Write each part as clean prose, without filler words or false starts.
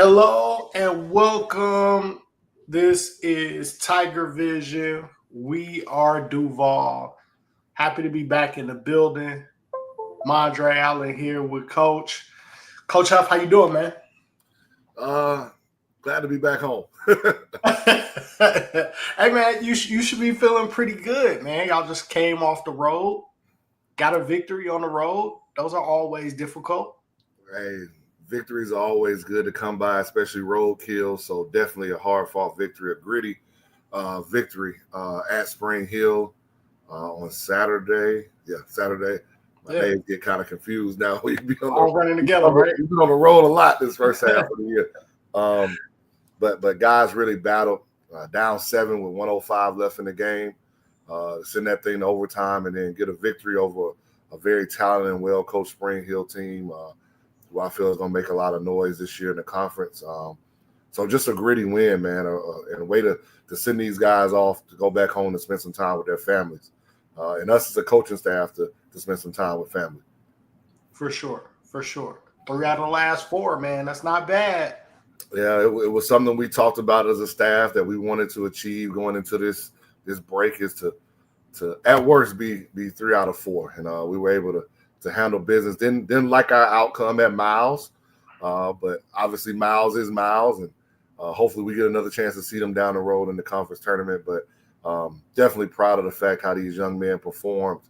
Hello and welcome. This is Tiger Vision. We are Duval. Happy to be back in the building. Mondre Allen here with Coach. Coach Huff, how you doing, man? Uh, Glad to be back home. Hey, man, you should be feeling pretty good, man. Y'all just came off the road, got a victory on the road. Those are always difficult. Hey, victories are always good to come by, especially roadkill. So definitely a hard fought victory, a gritty victory at Spring Hill on Saturday. Yeah, Saturday. My Yeah, days get kind of confused now. We be on all running together, right? we've been on the road a lot this first half of the year. Um, but guys really battled down 7 with 105 left in the game. Send that thing to overtime and then get a victory over a very talented and well coached Spring Hill team, who I feel is going to make a lot of noise this year in the conference. So just a gritty win, man, and a way to send these guys off to go back home and spend some time with their families, and us as a coaching staff to spend some time with family. For sure, for sure. 3 out of the last 4, man. That's not bad. Yeah, it was something we talked about as a staff that we wanted to achieve going into this break is to at worst be 3 out of 4, and we were able to handle business. Didn't like our outcome at Miles, but obviously Miles is Miles, and hopefully we get another chance to see them down the road in the conference tournament. But definitely proud of the fact how these young men performed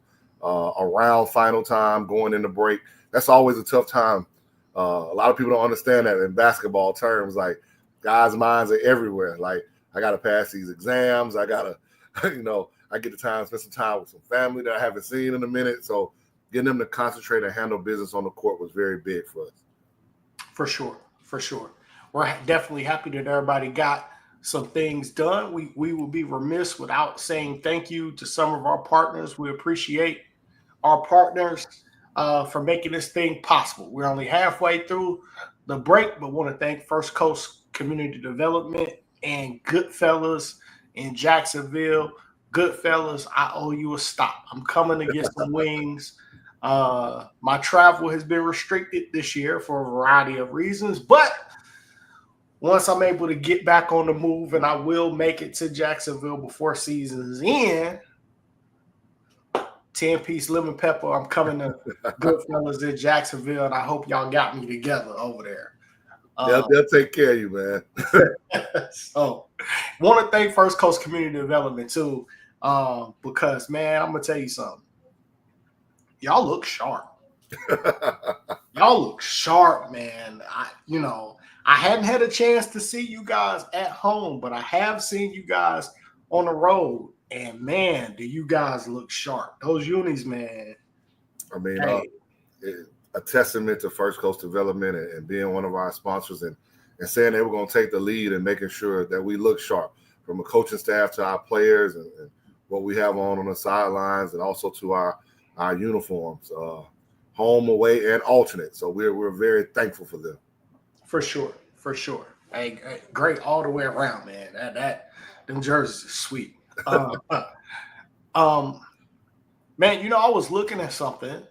around final time going into break. That's always a tough time. A lot of people don't understand that in basketball terms. Like, guys' minds are everywhere. Like, I got to pass these exams. I got to, I get the time to spend some time with some family that I haven't seen in a minute. So getting them to concentrate and handle business on the court was very big for us. For sure, for sure. We're definitely happy that everybody got some things done. We will be remiss without saying thank you to some of our partners. We appreciate our partners for making this thing possible. We're only halfway through the break, but want to thank First Coast Community Development and Goodfellas in Jacksonville. Goodfellas, I owe you a stop. I'm coming to get some wings. My travel has been restricted this year for a variety of reasons, but once I'm able to get back on the move, and I will make it to Jacksonville before season's end, 10-piece lemon pepper. I'm coming to Goodfellas in Jacksonville, and I hope y'all got me together over there. They'll take care of you, man. So, want to thank First Coast Community Development too, because, man, I'm gonna tell you something. Y'all look sharp. Y'all look sharp, man. I hadn't had a chance to see you guys at home, but I have seen you guys on the road. And man, do you guys look sharp? Those unis, man. I mean, Hey, a testament to First Coast Development and being one of our sponsors and saying they were going to take the lead and making sure that we look sharp from a coaching staff to our players and what we have on the sidelines and also to our uniforms, home, away, and alternate. So we're very thankful for them. for sure, for sure. Hey, great all the way around, man. Them jerseys are sweet. Um, um, man, I was looking at something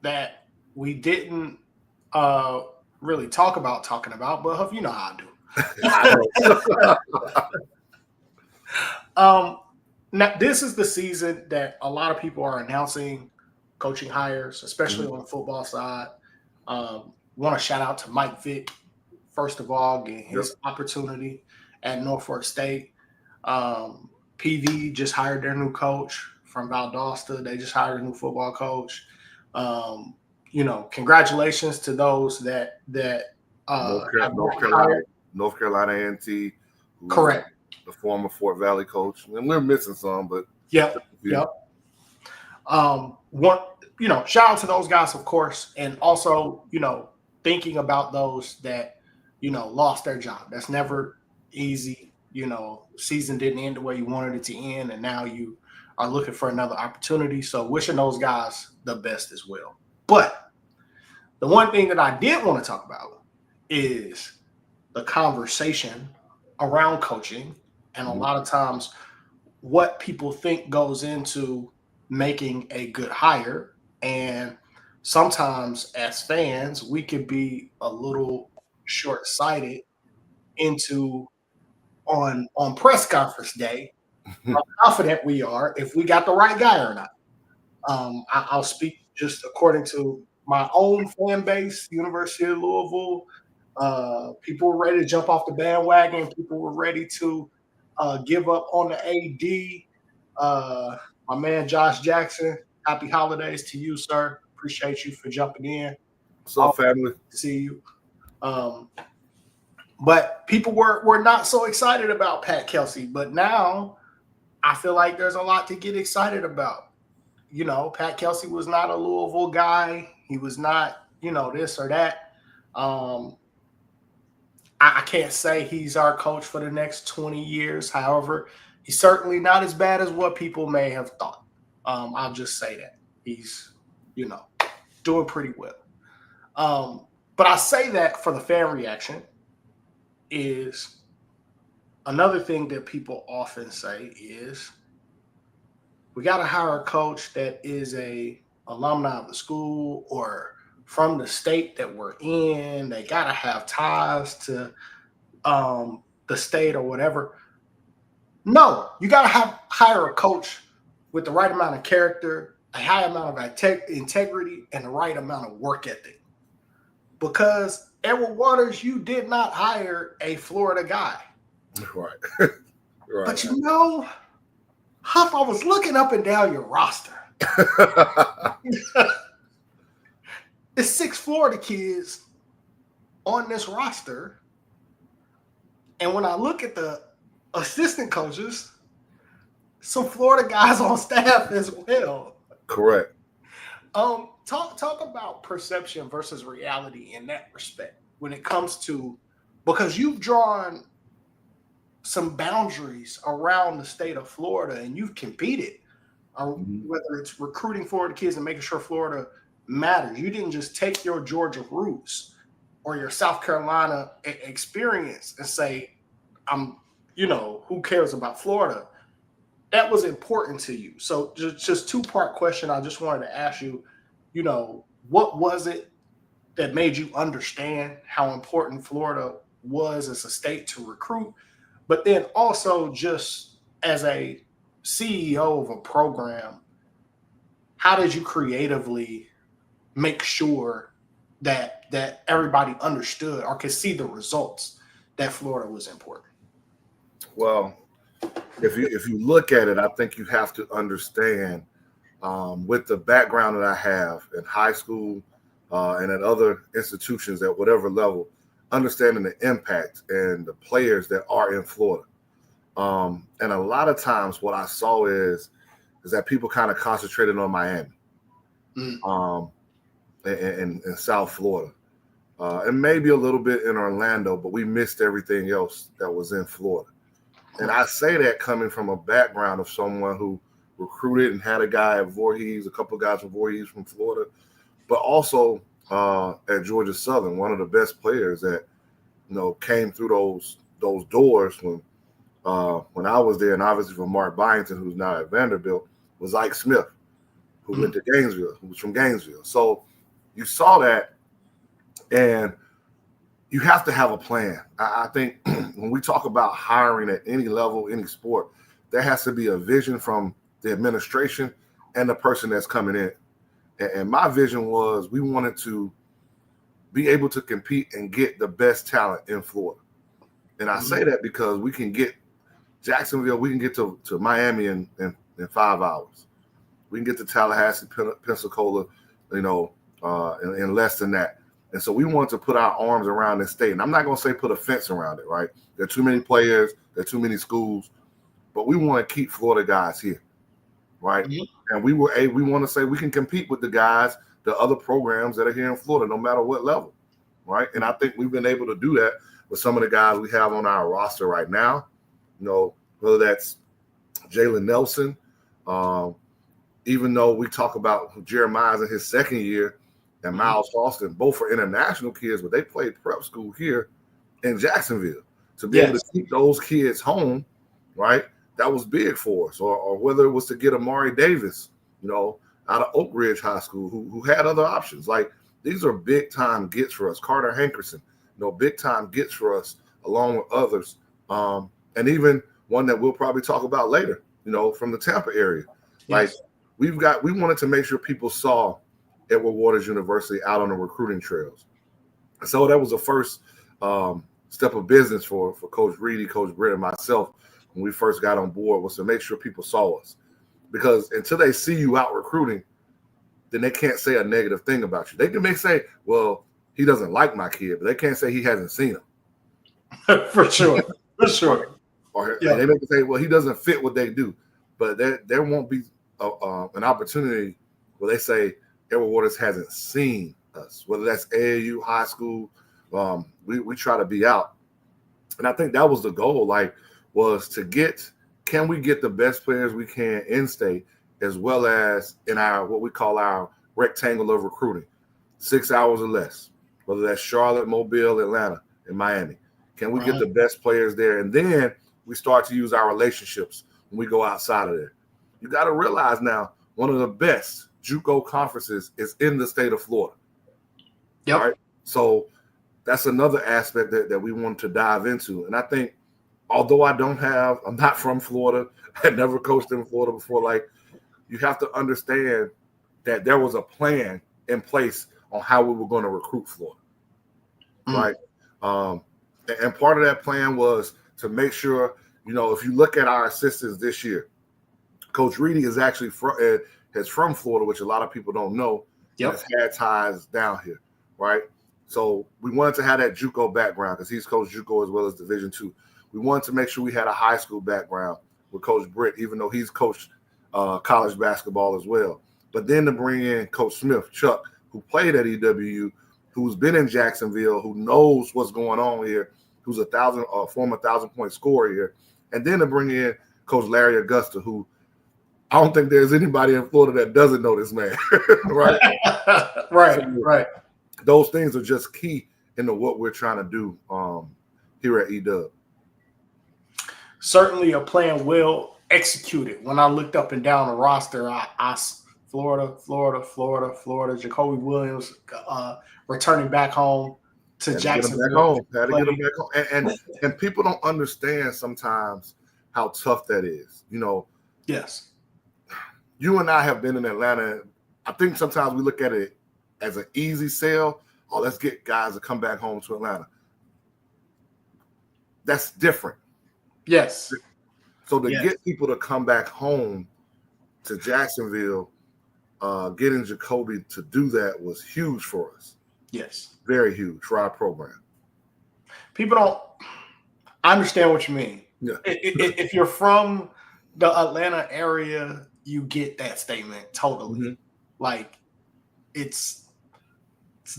that we didn't really talking about, but Huff, you know how I do. Now this is the season that a lot of people are announcing coaching hires, especially on the football side. Want to shout out to Mike Vick, first of all, getting his opportunity at Norfolk State. PV just hired their new coach from Valdosta. They just hired a new football coach. Congratulations to those that North Carolina A&T, correct. The former Fort Valley coach, and we're missing some, but Yep. Shout out to those guys, of course, and also, thinking about those that, lost their job. That's never easy. Season didn't end the way you wanted it to end, and now you are looking for another opportunity. So wishing those guys the best as well. But the one thing that I did want to talk about is the conversation around coaching, and a lot of times what people think goes into making a good hire. And sometimes as fans, we could be a little short-sighted into on press conference day how confident we are if we got the right guy or not. I'll speak just according to my own fan base, University of Louisville. People were ready to jump off the bandwagon. People were ready to give up on the AD. My man Josh Jackson, happy holidays to you, sir. Appreciate you for jumping in. What's up, family? See you. But people were not so excited about Pat Kelsey. But now I feel like there's a lot to get excited about. You know, Pat Kelsey was not a Louisville guy. He was not, this or that. I can't say he's our coach for the next 20 years. However, he's certainly not as bad as what people may have thought. I'll just say that. He's, doing pretty well. But I say that for the fan reaction is another thing that people often say is we got to hire a coach that is a alumni of the school or from the state that we're in. They got to have ties to the state or whatever. No, you got to hire a coach with the right amount of character, a high amount of integrity, and the right amount of work ethic. Because Edward Waters, you did not hire a Florida guy. Right. Right. But Huff, I was looking up and down your roster. There's 6 Florida kids on this roster. And when I look at the assistant coaches, some Florida guys on staff as well. Correct. Talk about perception versus reality in that respect when it comes to, because you've drawn some boundaries around the state of Florida and you've competed, whether it's recruiting Florida kids and making sure Florida matters. You didn't just take your Georgia roots or your South Carolina experience and say, who cares about Florida? That was important to you. So just 2-part question. I just wanted to ask you, what was it that made you understand how important Florida was as a state to recruit? But then also just as a CEO of a program, how did you creatively make sure that everybody understood or could see the results that Florida was important? Well, if you look at it, I think you have to understand with the background that I have in high school and at other institutions at whatever level, understanding the impact and the players that are in Florida. And a lot of times what I saw is that people kind of concentrated on Miami and South Florida. And maybe a little bit in Orlando, but we missed everything else that was in Florida. And I say that coming from a background of someone who recruited and had a guy at Voorhees, a couple of guys from Voorhees from Florida, but also at Georgia Southern, one of the best players that came through those doors when I was there, and obviously from Mark Byington, who's now at Vanderbilt, was Ike Smith, who went to Gainesville, who was from Gainesville. So you saw that, and you have to have a plan. I think when we talk about hiring at any level, any sport, there has to be a vision from the administration and the person that's coming in. And my vision was we wanted to be able to compete and get the best talent in Florida. And I say that because we can get Jacksonville, we can get to Miami in 5 hours. We can get to Tallahassee, Pensacola, in less than that. And so we want to put our arms around this state. And I'm not going to say put a fence around it, right? There are too many players. There are too many schools. But we want to keep Florida guys here, right? Mm-hmm. And we want to say we can compete with the guys, the other programs that are here in Florida, no matter what level, right? And I think we've been able to do that with some of the guys we have on our roster right now. Whether that's Jalen Nelson, even though we talk about Jeremiah's in his second year, and Miles Austin, both are international kids, but they played prep school here in Jacksonville. To be able to keep those kids home, right, that was big for us. Or whether it was to get Amari Davis, out of Oak Ridge High School, who had other options. Like, these are big-time gets for us. Carter Hankerson, big time gets for us, along with others, and even one that we'll probably talk about later, from the Tampa area. Yes. Like we wanted to make sure people saw Edward Waters University out on the recruiting trails. So that was the first step of business for Coach Reedy, Coach Britt, and myself when we first got on board, was to make sure people saw us. Because until they see you out recruiting, then they can't say a negative thing about you. They may say, well, he doesn't like my kid, but they can't say he hasn't seen him. For sure. For sure. Or they may say, well, he doesn't fit what they do. But there won't be an opportunity where they say Edward Waters hasn't seen us, whether that's AAU, high school. We try to be out. And I think that was the goal, was to can we get the best players we can in state, as well as in our, what we call our rectangle of recruiting, 6 hours or less, whether that's Charlotte, Mobile, Atlanta, and Miami. Can we get the best players there? And then we start to use our relationships when we go outside of there. You got to realize now, one of the best JUCO conferences is in the state of Florida. Yep. Right? So that's another aspect that we want to dive into. And I think, although I'm not from Florida, I never coached in Florida before, you have to understand that there was a plan in place on how we were going to recruit Florida. Right? And part of that plan was to make sure, if you look at our assistants this year, Coach Reedy is actually from Florida, which a lot of people don't know. Yep. Has had ties down here, right? So we wanted to have that JUCO background because he's coached JUCO as well as Division II. We wanted to make sure we had a high school background with Coach Britt, even though he's coached college basketball as well. But then to bring in Coach Smith, Chuck, who played at EWU, who's been in Jacksonville, who knows what's going on here, who's a former 1,000-point scorer here, and then to bring in Coach Larry Augusta, who I don't think there's anybody in Florida that doesn't know this man, right? Right. Those things are just key into what we're trying to do here at EW. Certainly a plan well executed. When I looked up and down the roster, I Florida, Jacoby Williams returning back home to Jacksonville. Had to get him back home. And people don't understand sometimes how tough that is. Yes. You and I have been in Atlanta. I think sometimes we look at it as an easy sell. Oh, let's get guys to come back home to Atlanta. That's different. Yes. So to get people to come back home to Jacksonville, getting Jacoby to do that was huge for us. Yes. Very huge for our program. People don't understand what you mean. Yeah. If you're from the Atlanta area, you get that statement totally. Mm-hmm. It's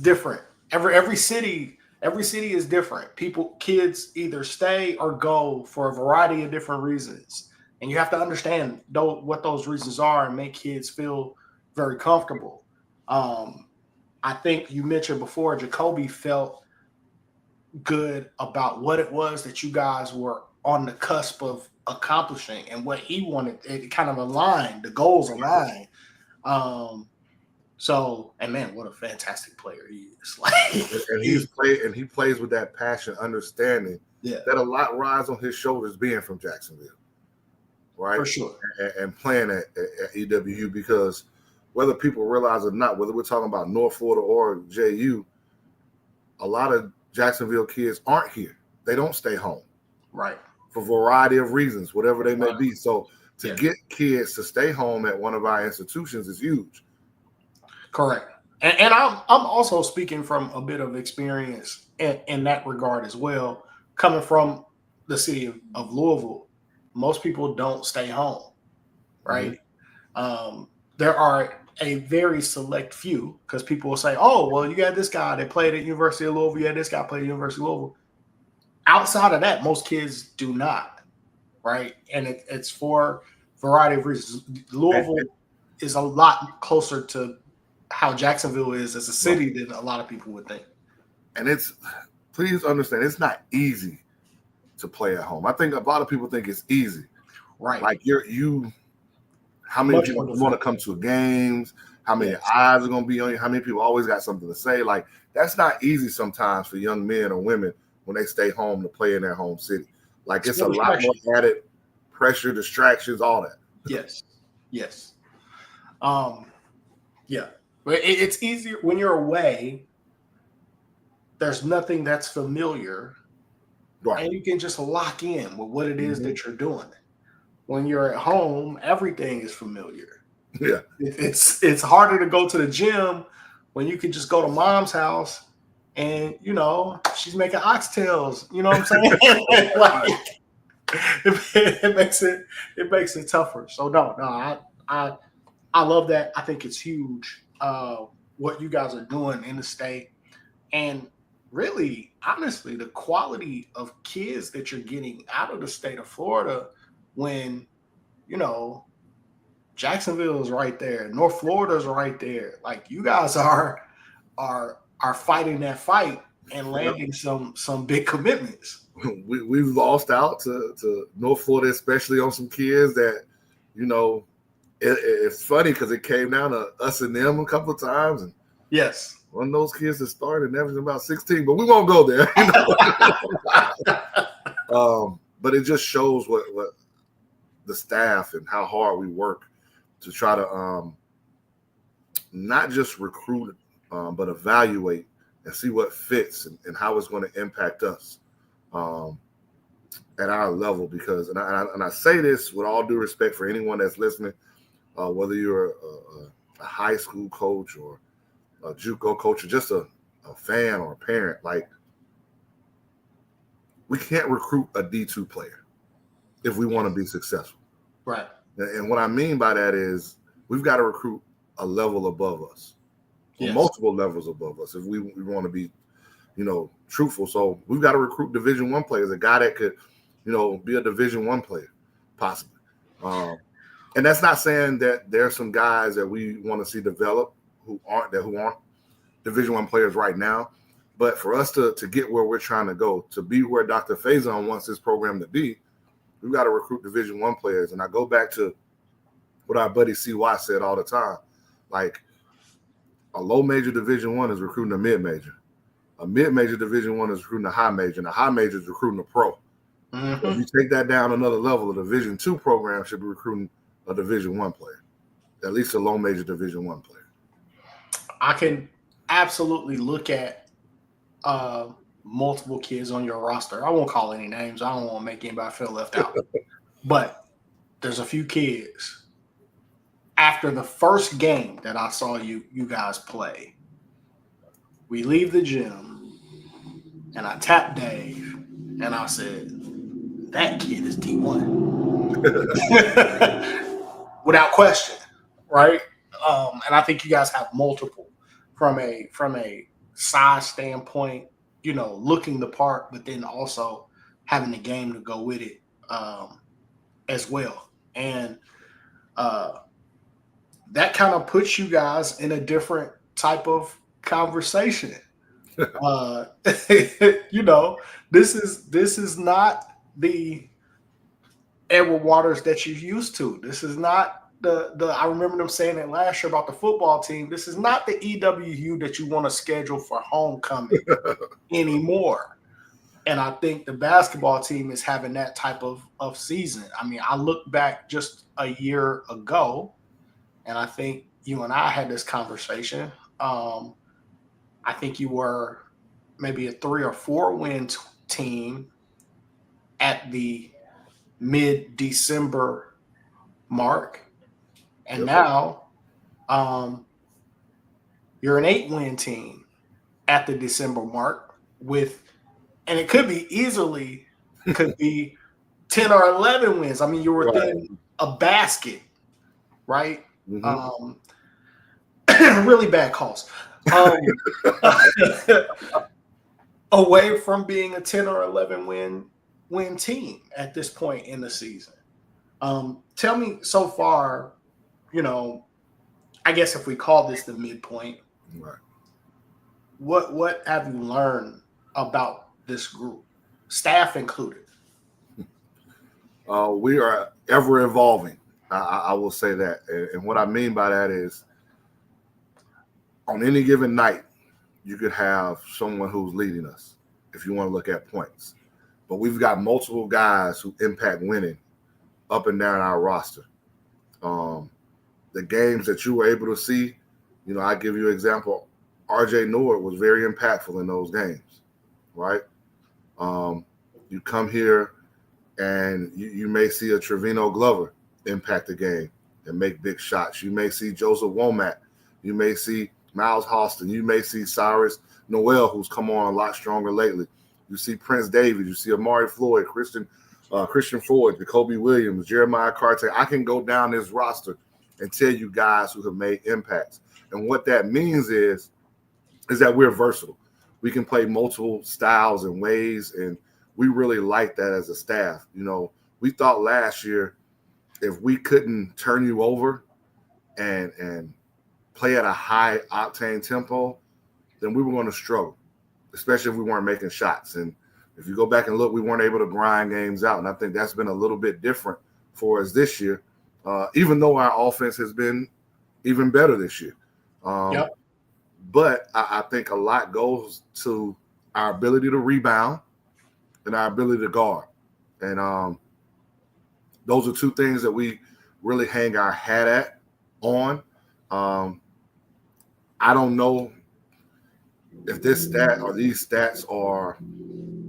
different. Every city is different. Kids either stay or go for a variety of different reasons. And you have to understand what those reasons are and make kids feel very comfortable. I think you mentioned before, Jacoby felt good about what it was that you guys were on the cusp of accomplishing and what he wanted. It kind of aligned, the goals aligned. And man, what a fantastic player he is. And he plays with that passion, understanding that a lot rides on his shoulders being from Jacksonville. Right? For sure. And playing at EWU, because whether people realize it or not, whether we're talking about North Florida or JU, a lot of Jacksonville kids aren't here. They don't stay home. Right. For a variety of reasons, whatever they may be. So to get kids to stay home at one of our institutions is huge. Correct. And I'm also speaking from a bit of experience in that regard as well. Coming from the city of Louisville, most people don't stay home, right? Mm-hmm. There are a very select few, because people will say, oh, well, you got this guy that played at University of Louisville. You had this guy played at University of Louisville. Outside of that, most kids do not, right? And it's for a variety of reasons. Louisville is a lot closer to how Jacksonville is as a city than a lot of people would think. And please understand, it's not easy to play at home. I think a lot of people think it's easy. Right. Like how many people want to come to games? how many eyes are going to be on you, how many people always got something to say. Like, that's not easy sometimes for young men or women when they stay home to play in their home city. Like, it's a lot more added pressure, distractions, all that. Yes. Yeah. But it's easier when you're away. There's nothing that's familiar. Right. And you can just lock in with what it is that you're doing. When you're at home, everything is familiar. Yeah. It's harder to go to the gym when you can just go to mom's house and, she's making oxtails. You know what I'm saying? Like, it makes it tougher. So no, I love that. I think it's huge what you guys are doing in the state. And really, honestly, the quality of kids that you're getting out of the state of Florida when, Jacksonville is right there, North Florida is right there. Like, you guys are fighting that fight and landing some big commitments. We've lost out to North Florida, especially on some kids that, it's funny because it came down to us and them a couple of times. And yes. One of those kids that started and averaging about 16, but we won't go there. But it just shows what the staff and how hard we work to try to not just recruit, but evaluate and see what fits and how it's going to impact us at our level. Because, and I say this with all due respect for anyone that's listening, whether you're a high school coach or a JUCO coach or just a fan or a parent, like, we can't recruit a D2 player if we want to be successful. Right. And what I mean by that is we've got to recruit a level above us, or multiple levels above us if we want to be, truthful. So we've got to recruit Division I players, a guy that could, be a Division I player, possibly. And that's not saying that there are some guys that we want to see develop who aren't Division I players right now. But for us to get where we're trying to go, to be where Dr. Faison wants this program to be, we've got to recruit Division I players. And I go back to what our buddy CY said all the time. Like, a low major Division I is recruiting a mid-major. A mid-major Division I is recruiting a high major, and a high major is recruiting a pro. Mm-hmm. If you take that down another level, a Division II program should be recruiting a Division I player, at least a low major Division I player. I can absolutely look at multiple kids on your roster. I won't call any names. I don't want to make anybody feel left out. But there's a few kids. After the first game that I saw you guys play, we leave the gym, and I tapped Dave, and I said, that kid is D1. Without question, right? And I think you guys have multiple from a size standpoint, looking the part, but then also having the game to go with it as well. And that kind of puts you guys in a different type of conversation. This is not the Edward Waters that you're used to. This is not the I remember them saying it last year about the football team. This is not the EWU that you want to schedule for homecoming anymore. And I think the basketball team is having that type of season. I mean, I look back just a year ago, and I think you and I had this conversation. I think you were maybe a 3 or 4 win team at the mid-December mark. And now you're an 8-win team at the December mark and it could be 10 or 11 wins. I mean, you're within a basket, right? Mm-hmm. Really bad calls. Away from being a 10 or 11 win team at this point in the season. Tell me so far, I guess if we call this the midpoint, right, what have you learned about this group, staff included? We are ever evolving. I will say that. And what I mean by that is on any given night, you could have someone who's leading us if you want to look at points. But we've got multiple guys who impact winning up and down our roster. The games that you were able to see, I give you an example. RJ Nord was very impactful in those games, right? You come here and you may see a Trevino Glover impact the game and make big shots. You may see Joseph Womack. You may see Miles Austin. You may see Cyrus Noel, who's come on a lot stronger lately. You see Prince David. You see Amari Floyd, Christian Ford, Jacoby Williams, Jeremiah Carte. I can go down this roster and tell you guys who have made impacts. And what that means is that we're versatile. We can play multiple styles and ways, and we really like that as a staff. We thought last year if we couldn't turn you over and play at a high octane tempo, then we were going to struggle, especially if we weren't making shots. And if you go back and look, we weren't able to grind games out. And I think that's been a little bit different for us this year, even though our offense has been even better this year. Yep. But I think a lot goes to our ability to rebound and our ability to guard. And those are two things that we really hang our hat on. I don't know if this stat or these stats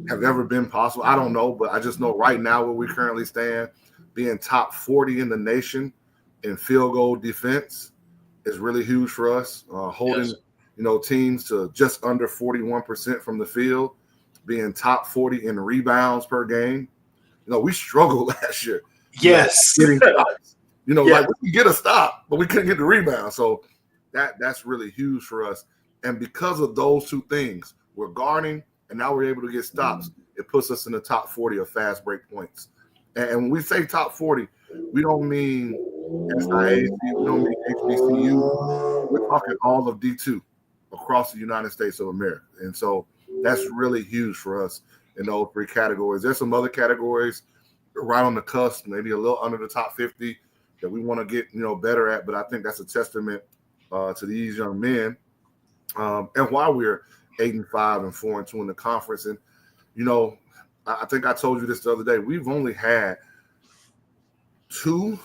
have ever been possible. I don't know, but I just know right now where we currently stand, being top 40 in the nation in field goal defense is really huge for us. Holding teams to just under 41% from the field, being top 40 in rebounds per game. We struggled last year. Yes. Getting stops. Like we could get a stop, but we couldn't get the rebound. So that's really huge for us. And because of those two things, we're guarding and now we're able to get stops. It puts us in the top 40 of fast break points. And when we say top 40, we don't mean SIAC, we don't mean HBCU. We're talking all of D2 across the United States of America. And so that's really huge for us in those three categories. There's some other categories right on the cusp, maybe a little under the top 50 that we want to get, better at. But I think that's a testament to these young men. And while we're 8-5 and 4-2 in the conference, and I think I told you this the other day, we've only had 2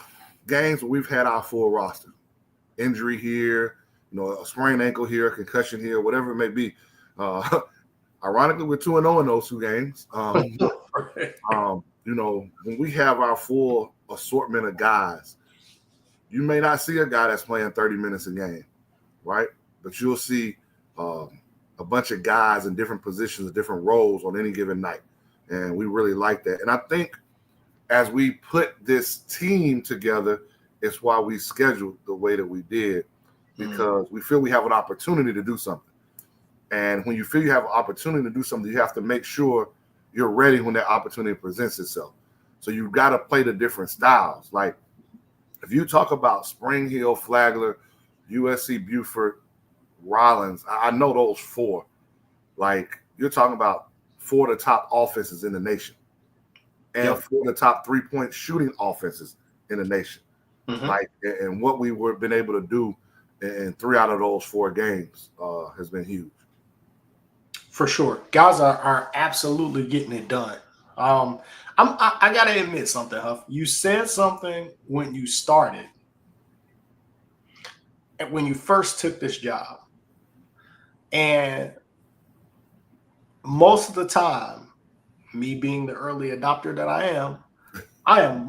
games where we've had our full roster. Injury here, a sprained ankle here, a concussion here, whatever it may be. Ironically, we're 2-0 in those 2 games. When we have our full assortment of guys, you may not see a guy that's playing 30 minutes a game, right? But you'll see a bunch of guys in different positions, different roles on any given night. And we really like that. And I think as we put this team together, it's why we scheduled the way that we did, because we feel we have an opportunity to do something. And when you feel you have an opportunity to do something, you have to make sure you're ready when that opportunity presents itself. So you've got to play the different styles. Like if you talk about Spring Hill, Flagler, USC, Beaufort, Rollins, I know those 4. Like you're talking about 4 of the top offenses in the nation and 4 of the top 3-point shooting offenses in the nation. Like, and what we were been able to do in 3 out of those 4 games has been huge. For sure. Guys are absolutely getting it done. I got to admit something, Huff. You said something when you started and when you first took this job. And most of the time, me being the early adopter that I am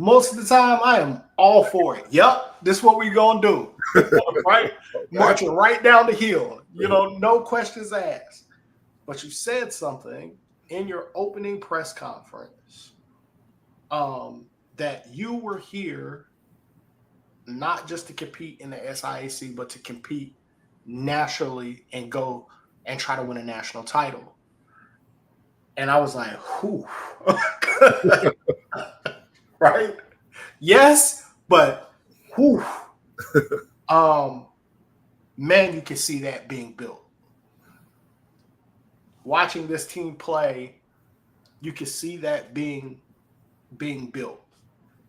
most of the time, I am all for it. Yep, this is what we're going to do. Right? Marching right down the hill. No questions asked. But you said something in your opening press conference that you were here not just to compete in the SIAC, but to compete nationally and go and try to win a national title. And I was like, whew. Right? Yes, but whew. Man, you can see that being built. Watching this team play, you can see that being built.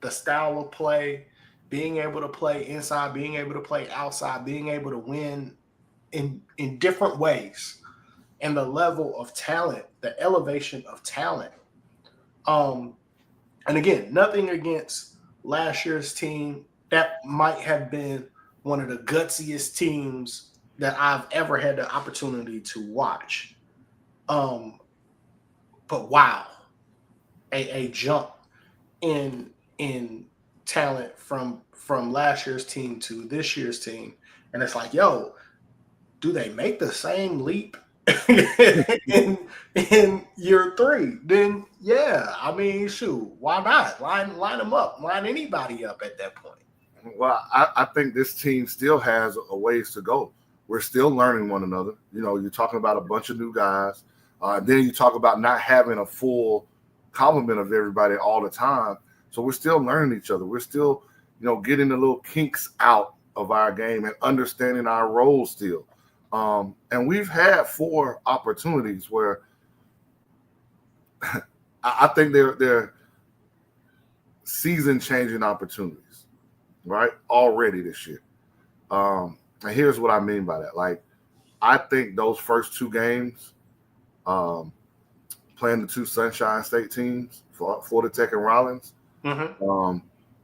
The style of play, being able to play inside, being able to play outside, being able to win in different ways, and the level of talent, the elevation of talent. Um, and again, nothing against last year's team. That might have been one of the gutsiest teams that I've ever had the opportunity to watch. Um, but wow, a jump in talent from last year's team to this year's team. And it's like, yo, do they make the same leap in in year three? Then yeah, I mean, shoot, why not line them up, line anybody up at that point? Well, I think this team still has a ways to go. We're still learning one another. You know, you're talking about a bunch of new guys. Then you talk about not having a full complement of everybody all the time. So we're still learning each other. We're still, getting the little kinks out of our game and understanding our roles still. And we've had 4 opportunities where I think they're season-changing opportunities, right? Already this year. And here's what I mean by that. Like, I think those first 2 games, playing the 2 Sunshine State teams, Florida Tech and Rollins,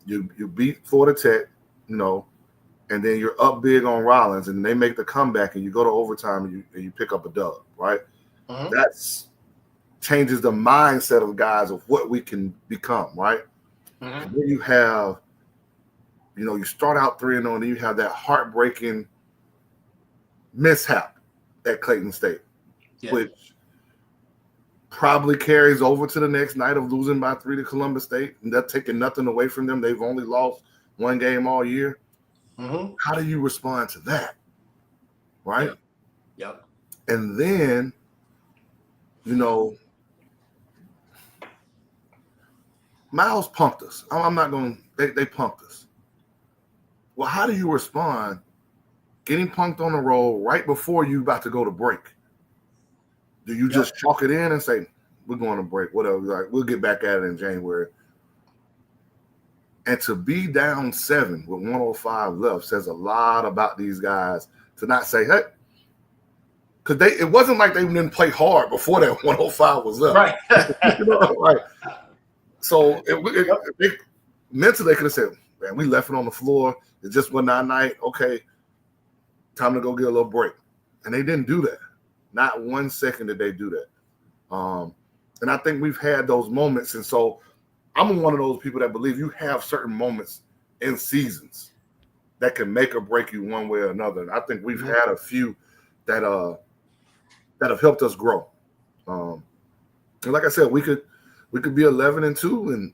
you beat Florida Tech, and then you're up big on Rollins, and they make the comeback, and you go to overtime, and you pick up a dub, right? That's changes the mindset of guys of what we can become, right? And then you have, you start out 3-0, and then you have that heartbreaking mishap at Clayton State, which probably carries over to the next night of losing by 3 to Columbus State, and they're taking nothing away from them. They've only lost 1 game all year. How do you respond to that? Right? Yep. And then, Miles punked us. I'm not going to, they punked us. Well, how do you respond getting punked on the road right before you about to go to break? Do you just chalk it in and say, we're going to break, whatever, like we'll get back at it in January? And to be down 7 with 105 left says a lot about these guys to not say, hey, because it wasn't like they didn't play hard before that 105 was up. Right. Right. So they mentally, they could have said, man, we left it on the floor. It just wasn't our night. Okay, time to go get a little break. And they didn't do that. Not 1 second did they do that. And I think we've had those moments. And so I'm one of those people that believe you have certain moments in seasons that can make or break you one way or another. And I think we've had a few that have helped us grow. And like I said, we could be 11-2, and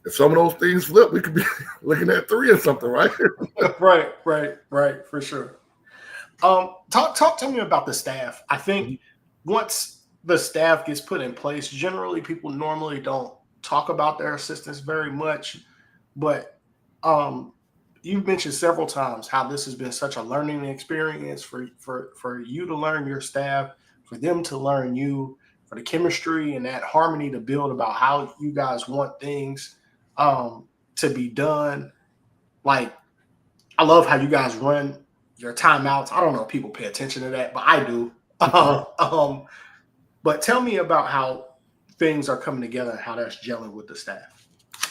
if some of those things flip, we could be looking at 3 or something, right? right, for sure. Talk to me about the staff. I think once the staff gets put in place, generally people normally don't talk about their assistants very much, but you've mentioned several times how this has been such a learning experience for you to learn your staff, for them to learn you, for the chemistry and that harmony to build about how you guys want things to be done. Like, I love how you guys run your timeouts. I don't know if people pay attention to that, but I do. But tell me about how things are coming together and how that's gelling with the staff.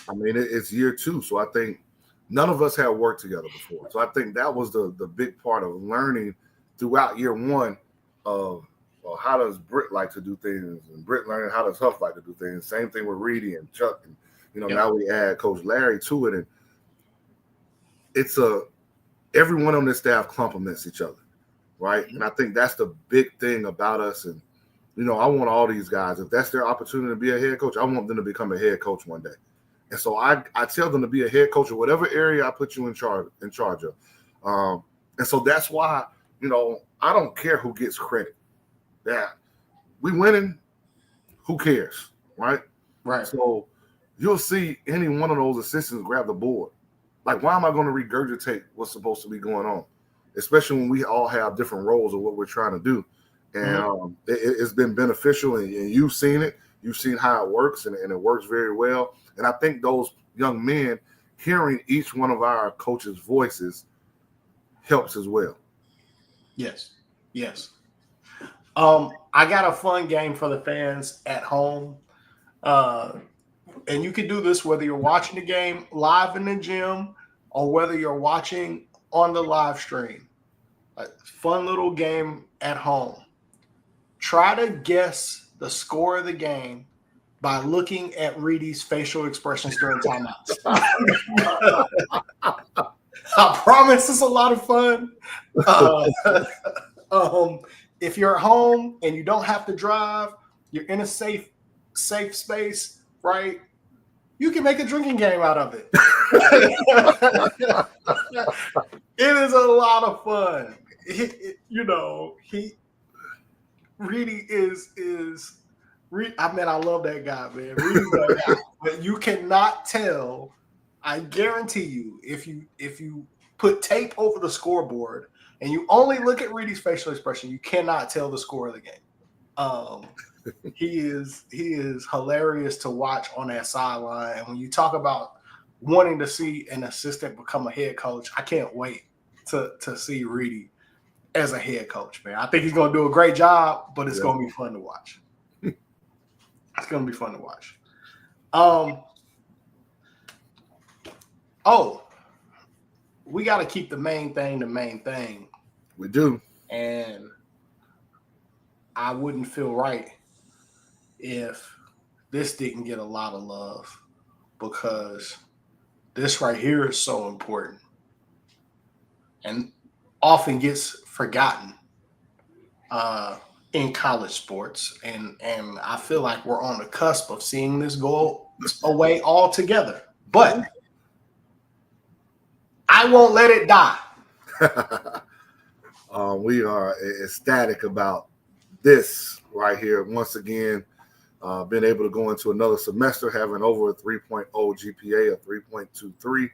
I mean, it's year 2, so I think none of us had worked together before. So I think that was the big part of learning throughout year 1 of, well, how does Britt like to do things, and Britt learning how does Huff like to do things. Same thing with Reedy and Chuck, and now we add Coach Larry to it, and it's everyone on this staff complements each other, right? And I think that's the big thing about us. And I want all these guys, if that's their opportunity to be a head coach, I want them to become a head coach one day. And so I tell them to be a head coach of whatever area I put you in charge of. And so that's why, I don't care who gets credit. Yeah, we winning, who cares, right? Right. So you'll see any one of those assistants grab the board. Like, why am I going to regurgitate what's supposed to be going on? Especially when we all have different roles of what we're trying to do. And it's been beneficial, and you've seen it. You've seen how it works, and it works very well. And I think those young men hearing each one of our coaches' voices helps as well. Yes. Yes. I got a fun game for the fans at home. Uh, and you can do this whether you're watching the game live in the gym or whether you're watching on the live stream. A fun little game at home. Try to guess the score of the game by looking at Reedy's facial expressions during timeouts. I promise it's a lot of fun. Uh, if you're at home and you don't have to drive, you're in a safe space, right? You can make a drinking game out of it. It is a lot of fun. Reedy is. I mean, I love that guy, man. Reedy's that guy, but you cannot tell. I guarantee you, if you put tape over the scoreboard and you only look at Reedy's facial expression, you cannot tell the score of the game. He is hilarious to watch on that sideline. And when you talk about wanting to see an assistant become a head coach, I can't wait to see Reedy as a head coach, man. I think he's going to do a great job, but it's going to be fun to watch. It's going to be fun to watch. We got to keep the main thing the main thing. We do. And I wouldn't feel right if this didn't get a lot of love, because this right here is so important and often gets forgotten in college sports. And I feel like we're on the cusp of seeing this go away altogether. But I won't let it die. We are ecstatic about this right here. Once again, been able to go into another semester having over a 3.0 GPA, a 3.23.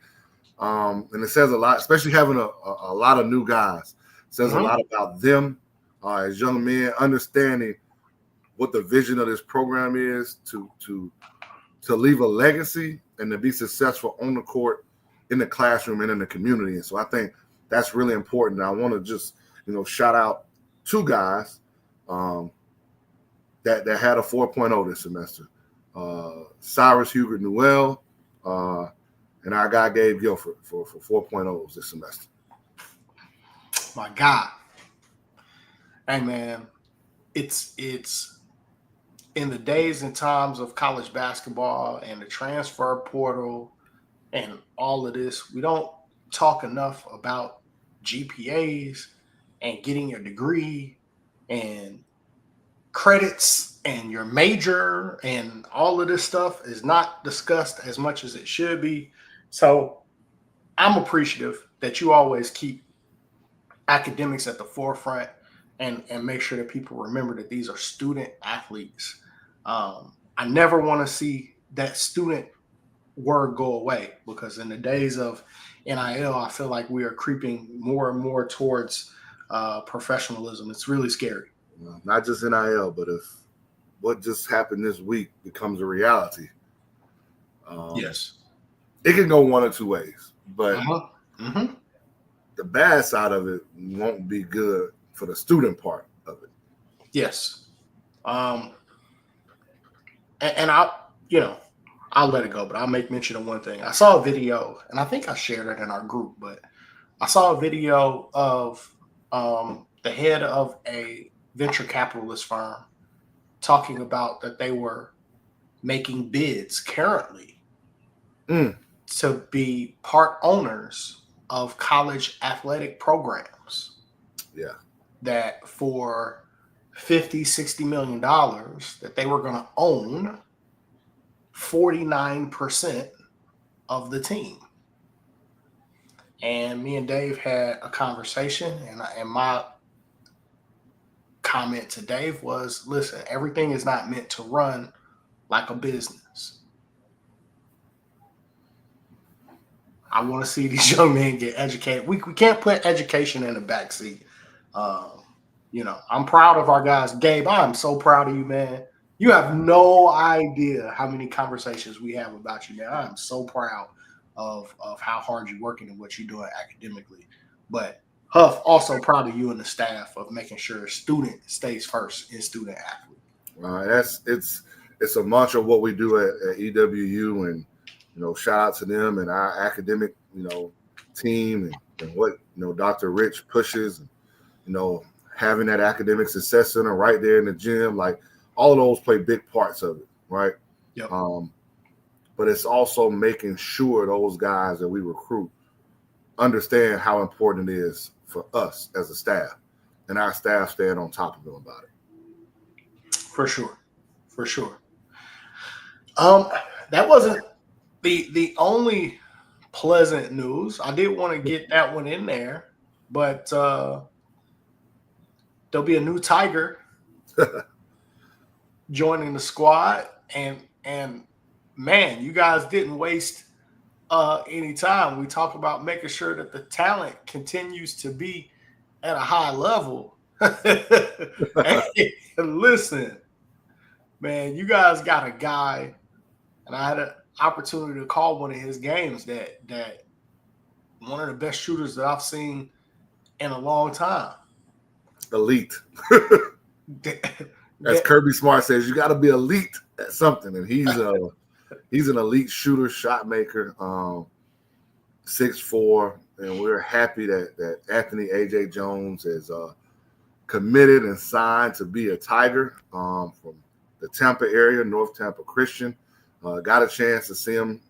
And it says a lot, especially having a lot of new guys. It says a lot about them as young men, understanding what the vision of this program is to leave a legacy and to be successful on the court, in the classroom, and in the community. And so I think that's really important. And I want to just, shout out two guys that had a 4.0 this semester. Cyrus Hugert Newell and our guy Gabe Guilford for 4.0s this semester. My God. Hey, man, it's in the days and times of college basketball and the transfer portal and all of this, we don't talk enough about GPAs and getting your degree and credits and your major, and all of this stuff is not discussed as much as it should be. So I'm appreciative that you always keep academics at the forefront and make sure that people remember that these are student athletes. I never want to see that student word go away, because in the days of NIL, I feel like we are creeping more and more towards professionalism. It's really scary. Not just NIL, but if what just happened this week becomes a reality, Yes, it can go one or two ways. But the bad side of it won't be good for the student part of it. Yes. And I'll let it go, but I'll make mention of one thing. I saw a video, and I think I shared it in our group, but I saw a video of the head of a venture capitalist firm talking about that they were making bids currently to be part owners of college athletic programs. Yeah. That for $50-60 million that they were going to own 49% of the team. And me and Dave had a conversation, and my comment to Dave was, listen, everything is not meant to run like a business. I want to see these young men get educated. We can't put education in the backseat. I'm proud of our guys. Gabe, I'm so proud of you, man. You have no idea how many conversations we have about you, man. I am so proud of how hard you're working and what you're doing academically. But Huff, also proud of you and the staff of making sure student stays first in student athlete. It's a mantra of what we do at EWU, and shout out to them and our academic team, and what Dr. Rich pushes, and having that academic success center right there in the gym, like all of those play big parts of it, right? Yep. But it's also making sure those guys that we recruit understand how important it is for us as a staff, and our staff staying on top of them about it. For sure. That wasn't the only pleasant news. I did want to get that one in there, but there'll be a new Tiger joining the squad, and man, you guys didn't waste any time. We talk about making sure that the talent continues to be at a high level. Hey, listen, man, you guys got a guy, and I had an opportunity to call one of his games that one of the best shooters that I've seen in a long time. Elite. As Kirby Smart says, you got to be elite at something, and he's an elite shooter, shot maker, 6'4", and we're happy that Anthony AJ Jones is committed and signed to be a Tiger from the Tampa area, North Tampa Christian. Got a chance to see him,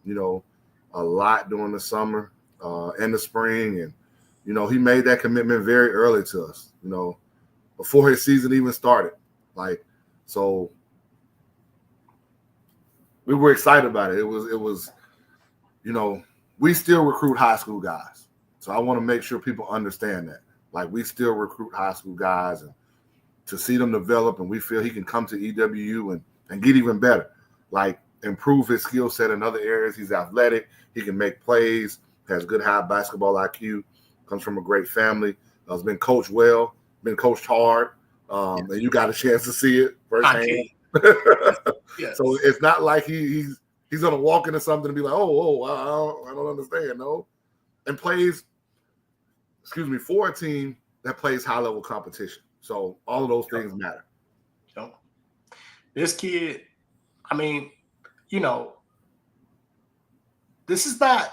a lot during the summer and the spring, and he made that commitment very early to us, before his season even started. So we were excited about it. It was, we still recruit high school guys. So I want to make sure people understand that. We still recruit high school guys, and to see them develop, and we feel he can come to EWU and get even better, improve his skill set in other areas. He's athletic. He can make plays, has good high basketball IQ, comes from a great family, has been coached well, been coached hard, and you got a chance to see it firsthand. Yes. So it's not like he's going to walk into something and be like, I don't understand, no. And plays, for a team that plays high-level competition. So all of those things matter. This kid, this is not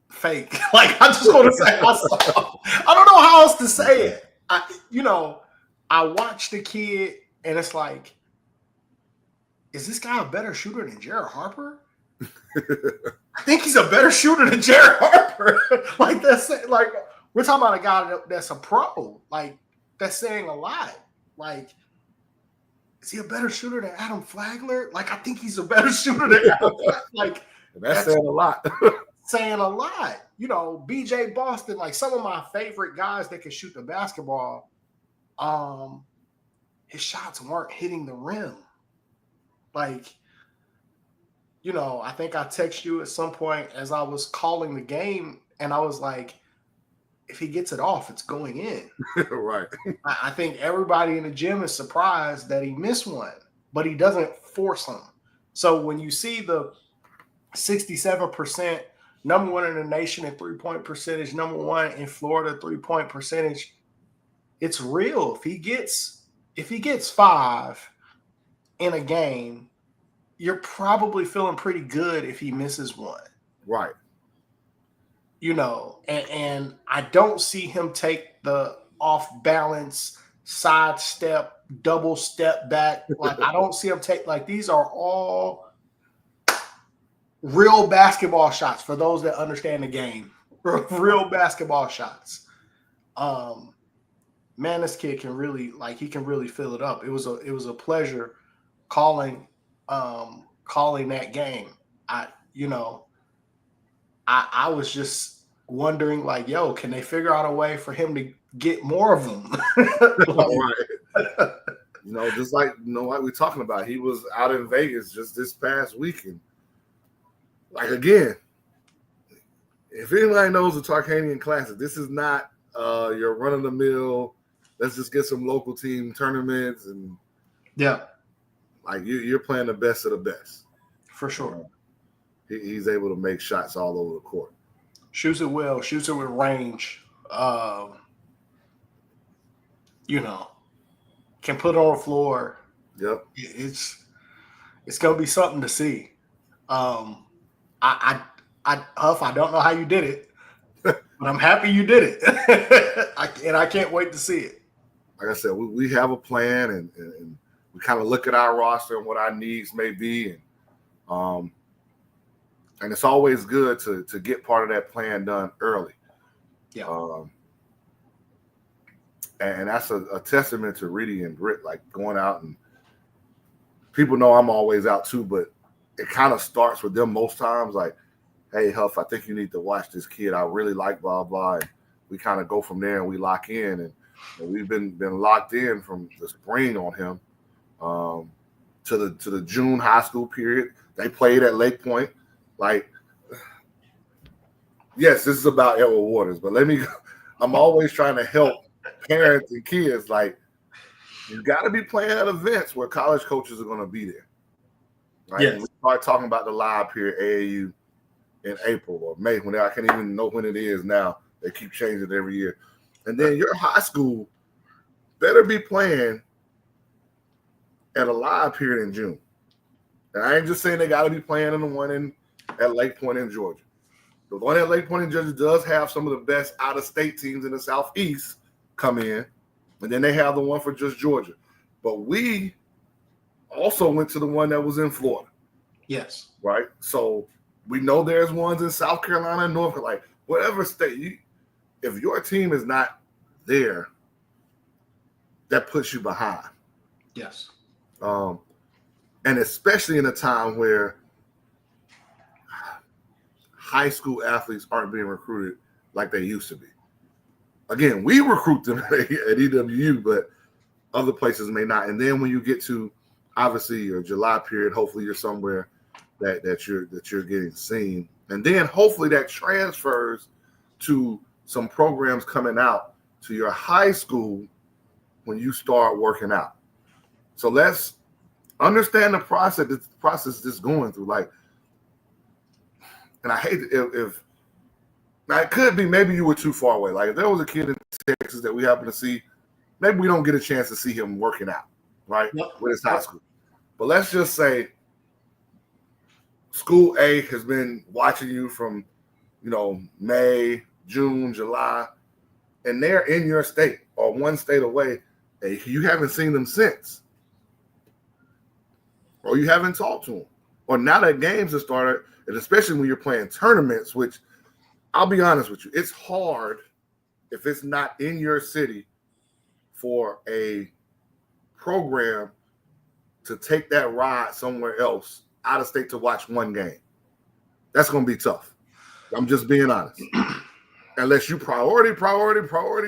fake. I just want to say, I don't know how else to say it. I watched the kid, and it's like, is this guy a better shooter than Jared Harper? I think he's a better shooter than Jared Harper. We're talking about a guy that's a pro. That's saying a lot. Is he a better shooter than Adam Flagler? I think he's a better shooter than Adam Flagler. That's saying a lot. Saying a lot. BJ Boston, some of my favorite guys that can shoot the basketball, his shots weren't hitting the rim. I think I texted you at some point as I was calling the game, and I was like, if he gets it off, it's going in. Right. I think everybody in the gym is surprised that he missed one, but he doesn't force them. So when you see the 67%, number one in the nation in three-point percentage, number one in Florida three-point percentage, it's real. If he gets 5 in a game, you're probably feeling pretty good if he misses one. Right. And I don't see him take the off balance, sidestep, double step back. I don't see him take, these are all real basketball shots for those that understand the game. Real basketball shots. Man, this kid can really, he can really fill it up. It was a pleasure calling that game. I was just wondering, can they figure out a way for him to get more of them? Right. Just like we're talking about, he was out in Vegas just this past weekend. Again, if anybody knows the Tarkanian Classic, this is not your run-of-the-mill, let's just get some local team tournaments, and you're playing the best of the best. For sure. He's able to make shots all over the court. Shoots it well. Shoots it with range. can put on the floor. Yep. It's gonna be something to see. Um, Huff, I don't know how you did it, but I'm happy you did it, I can't wait to see it. Like I said, we have a plan, and we kind of look at our roster and what our needs may be, and it's always good to get part of that plan done early. Yeah. And that's a testament to Reedy and Britt, like going out, and people know I'm always out too, but it kind of starts with them most times. Like, hey, Huff, I think you need to watch this kid. I really like blah, blah. And we kind of go from there and we lock in. And we've been locked in from the spring on him to the June high school period. They played at Lake Point. Like, yes, this is about Edward Waters, but I'm always trying to help parents and kids. Like, you got to be playing at events where college coaches are going to be there. Right? Yes. When we start talking about the live period, AAU in April or May, when I can't even know when it is now. They keep changing it every year. And then your high school better be playing at a live period in June. And I ain't just saying they got to be playing in the one at Lake Point in Georgia. The one at Lake Point in Georgia does have some of the best out-of-state teams in the Southeast come in. And then they have the one for just Georgia. But we also went to the one that was in Florida. Yes. Right? So we know there's ones in South Carolina and North Carolina. Like, whatever state, if your team is not there, that puts you behind. Yes. And especially in a time where high school athletes aren't being recruited like they used to be. Again, we recruit them at EWU, but other places may not. And then when you get to, obviously, your July period, hopefully you're somewhere that you're getting seen. And then hopefully that transfers to some programs coming out to your high school when you start working out. So let's understand the process that's going through. Like, and I hate if now it could be maybe you were too far away. Like if there was a kid in Texas that we happen to see, maybe we don't get a chance to see him working out, right? Yep. With his high school. But let's just say school A has been watching you from, May, June, July, and they're in your state or one state away, and you haven't seen them since. Or you haven't talked to them. Or now that games have started, and especially when you're playing tournaments, which I'll be honest with you, it's hard if it's not in your city for a program to take that ride somewhere else out of state to watch one game. That's going to be tough. I'm just being honest. Unless you priority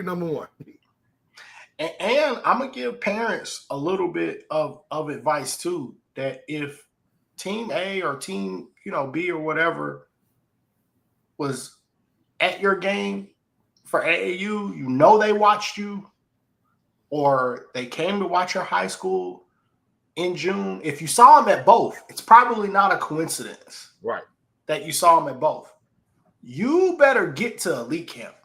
number one. And I'm going to give parents a little bit of advice too, that if team A or team, B or whatever was at your game for AAU, they watched you, or they came to watch your high school in June. If you saw them at both, it's probably not a coincidence, right, that you saw them at both. You better get to elite camp.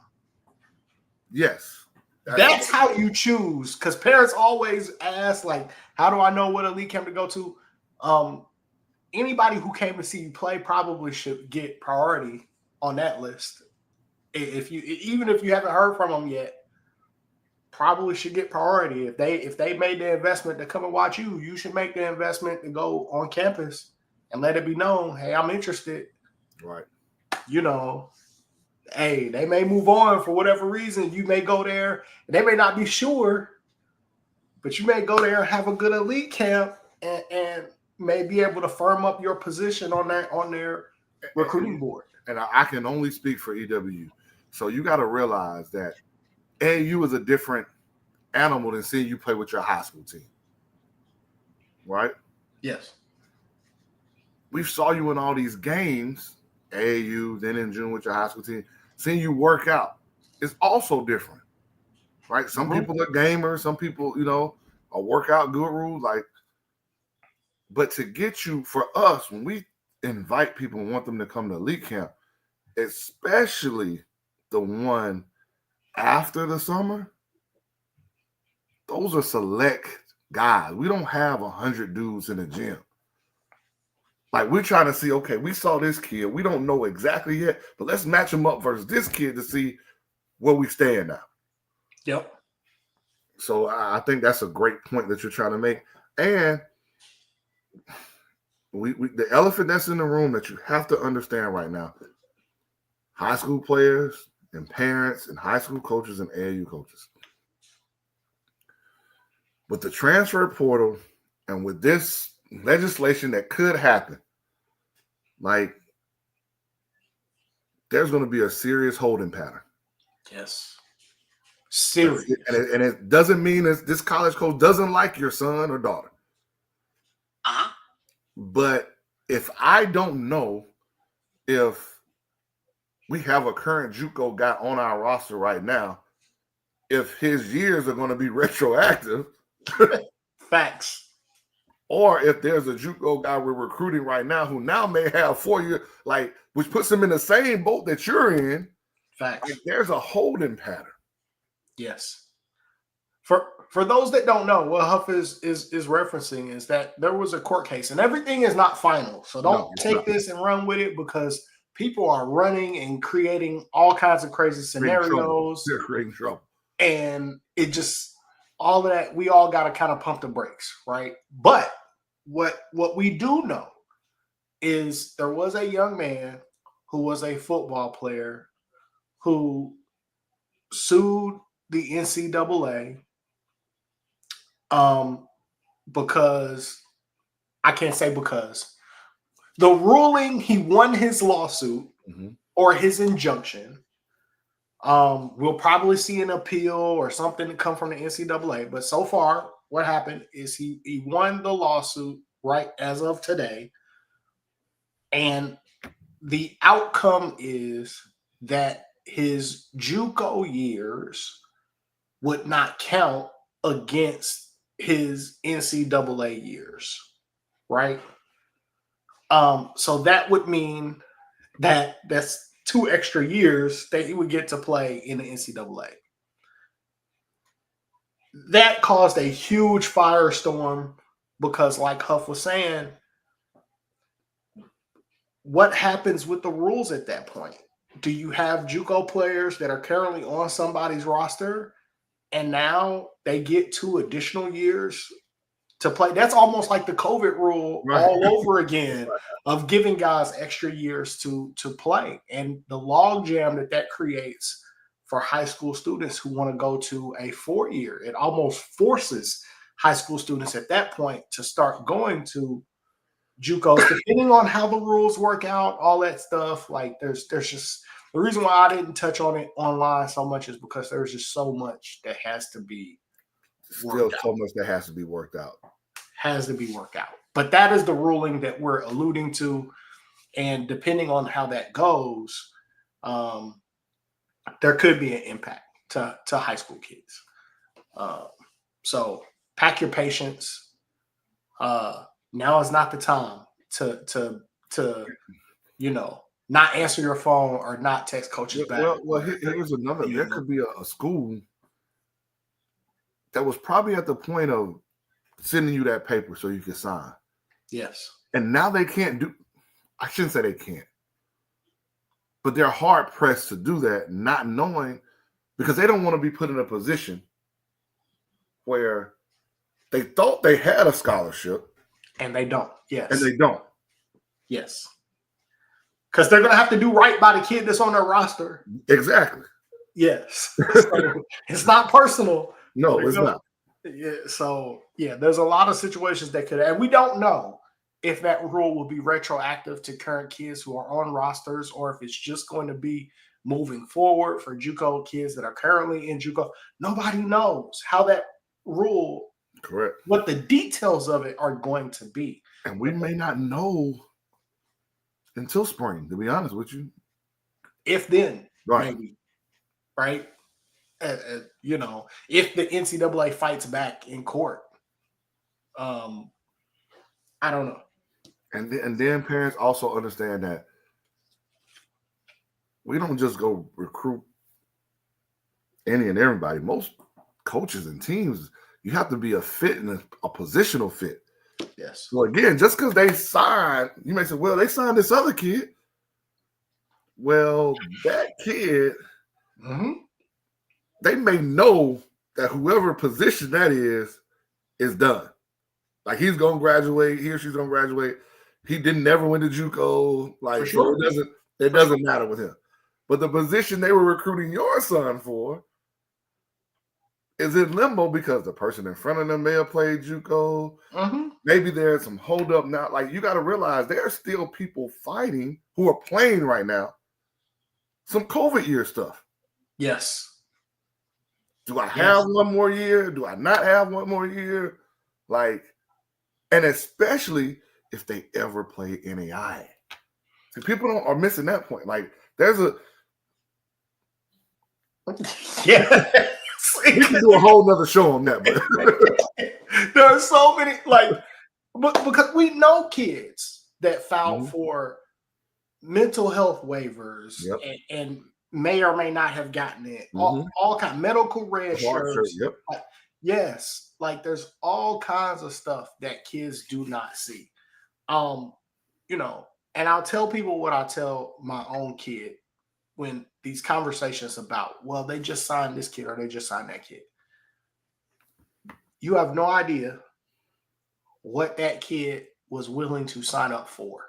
Yes. That's how you choose, because parents always ask, like, how do I know what elite camp to go to? Anybody who came to see you play probably should get priority on that list. Even if you haven't heard from them yet, probably should get priority. If they made the investment to come and watch you, you should make the investment to go on campus and let it be known, hey, I'm interested. Right. Hey, they may move on for whatever reason. You may go there, and they may not be sure, but you may go there and have a good elite camp and may be able to firm up your position on their recruiting board. And I can only speak for EWU. So you got to realize that AAU is a different animal than seeing you play with your high school team. Right? Yes. We saw you in all these games, AAU, then in June with your high school team. Seeing you work out is also different. Right? Some people are gamers, some people, are workout gurus. But to get you, for us, when we invite people and want them to come to elite camp, especially the one after the summer, those are select guys. We don't have 100 dudes in the gym. Like, we're trying to see, okay, we saw this kid. We don't know exactly yet, but let's match him up versus this kid to see where we stand now. Yep. So I think that's a great point that you're trying to make. And we the elephant that's in the room that you have to understand right now, high school players and parents and high school coaches and AAU coaches. With the transfer portal and with this legislation that could happen, like, there's going to be a serious holding pattern. Yes. Serious. And it doesn't mean that this college coach doesn't like your son or daughter. Uh-huh. But if I don't know if we have a current JUCO guy on our roster right now, if his years are going to be retroactive. Facts. Or if there's a JUCO guy we're recruiting right now who now may have 4 years, like, which puts him in the same boat that you're in. Facts. Like, there's a holding pattern. Yes. For those that don't know, what Huff is referencing is that there was a court case, and everything is not final. So don't take this and run with it, because people are running and creating all kinds of crazy scenarios. They're creating trouble. And it just, all of that, we all got to kind of pump the brakes, right? But what we do know is there was a young man who was a football player who sued the NCAA because, I can't say because, the ruling, he won his lawsuit or his injunction. We'll probably see an appeal or something to come from the NCAA, but so far what happened is he won the lawsuit right as of today, and the outcome is that his JUCO years would not count against his NCAA years, right? So that would mean that that's 2 extra years that he would get to play in the NCAA. That caused a huge firestorm because, like Huff was saying, what happens with the rules at that point? Do you have JUCO players that are currently on somebody's roster and now they get 2 additional years to play? That's almost like the COVID rule all over again, of giving guys extra years to play, and the logjam that creates for high school students who want to go to a 4-year. It almost forces high school students at that point to start going to JUCOs, depending on how the rules work out, all that stuff. Like, there's just, the reason why I didn't touch on it online so much is because there's just so much that has to be Still so much that has to be worked out. Has to be worked out. But that is the ruling that we're alluding to. And depending on how that goes, there could be an impact to high school kids. So pack your patience. Now is not the time to not answer your phone or not text coaches back. Well, here's another. There could be a school that was probably at the point of sending you that paper so you can sign. Yes. And now they can't do, I shouldn't say they can't, but they're hard pressed to do that, not knowing, because they don't want to be put in a position where they thought they had a scholarship. And they don't. Yes. And they don't. Yes. Because they're going to have to do right by the kid that's on their roster. Exactly. Yes. So it's not personal. No, it's not. Yeah, so, yeah, there's a lot of situations that could, and we don't know if that rule will be retroactive to current kids who are on rosters, or if it's just going to be moving forward for JUCO kids that are currently in JUCO. Nobody knows how that rule, correct, what the details of it are going to be. And we may not know until spring, to be honest with you. If then, right. Maybe, right? If the NCAA fights back in court, I don't know. And then parents also understand that we don't just go recruit any and everybody. Most coaches and teams, you have to be a fit and a positional fit. Yes. So again, just because they signed, you may say, well, they signed this other kid. Well, that kid, they may know that whoever position that is done. Like he's gonna graduate, he or she's gonna graduate. He didn't never win the JUCO. Like so it doesn't matter with him. But the position they were recruiting your son for is in limbo because the person in front of them may have played JUCO. Maybe there's some holdup now. Like you got to realize there are still people fighting who are playing right now. Some COVID year stuff. Yes. Do I have one more year? Do I not have one more year? Like, and especially if they ever play NAI. See, people are missing that point. Like, there's a we can do a whole nother show on that, but there are so many because we know kids that filed for mental health waivers and may or may not have gotten it. All kind of medical red shirts. Yes, like there's all kinds of stuff that kids do not see. And I'll tell people what I tell my own kid when these conversations about, well, they just signed this kid or they just signed that kid. You have no idea what that kid was willing to sign up for.